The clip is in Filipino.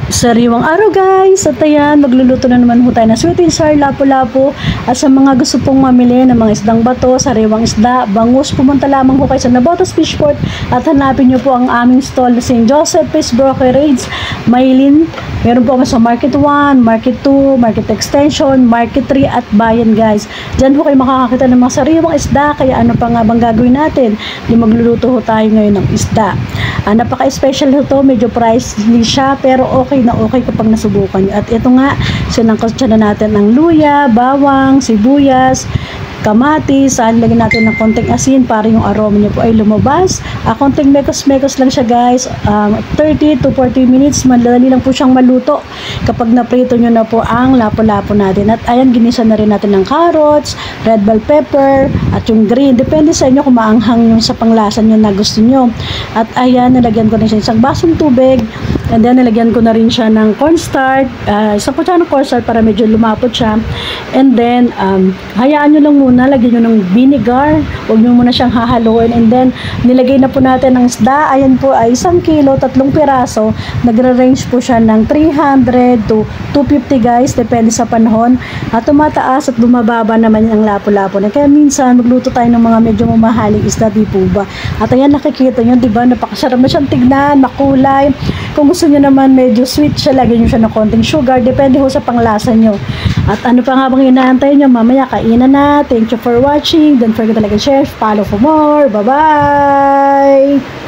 Sariwang araw guys, at ayan, magluluto na naman ho tayo ng sweet and sour lapu-lapu. At sa mga gusto pong mamili ng mga isdang bato, sariwang isda, bangus, pumunta lamang ho kayo sa Nabotas Fishport at hanapin nyo po ang aming stall na St. Joseph Fish Brokerage, Maylin. Meron po kami sa Market 1, Market 2, Market Extension, Market 3 at Bayan guys. Diyan ho kayo makakakita ng mga sariwang isda, kaya ano pa nga bang gagawin natin? Di magluluto ho tayo ngayon ng isda. Napaka-special ito, medyo pricey siya, pero okay na okay kapag nasubukan nyo. At ito nga, sinangkotsa na natin ng luya, bawang, sibuyas, kamatis, lagyan natin ng konting asin para yung aroma nyo po ay lumabas. Konting mekos-mekos lang siya guys, 30 to 40 minutes, madali lang po siyang maluto kapag naprito nyo na po ang lapu-lapu natin. At ayan, ginisa na rin natin ng carrots, red bell pepper, at yung green. Depende sa inyo kung maanghang yung sa panglasa nyo na gusto nyo. At ayan, nalagyan ko rin siya isang basong tubig. And then, nalagyan ko na rin siya ng cornstarch, isang kutsa ng cornstarch para medyo lumapot siya. And then, hayaan nyo lang muna, lagyan nyo ng vinegar. Huwag nyo muna siyang hahaluin. And then, nilagay na po natin ang isda. Ayan po ay 1 kilo, 3 piraso. Nagre-range po siya ng 300 to 250 guys, depende sa panahon. At tumataas at bumababa naman ang lapu-lapu. Kaya minsan, magluto tayo ng mga medyo mamahaling isda, di po ba? At ayan, nakikita nyo, di ba? Napakasarap na siyang tignan, makulay. Kung gusto nyo naman medyo sweet siya, lagyan nyo siya ng konting sugar. Depende ho sa panglasa nyo. At ano pa nga bang inaantay nyo? Mamaya kainan na. Thank you for watching. Don't forget to like and share. Follow for more. Bye-bye!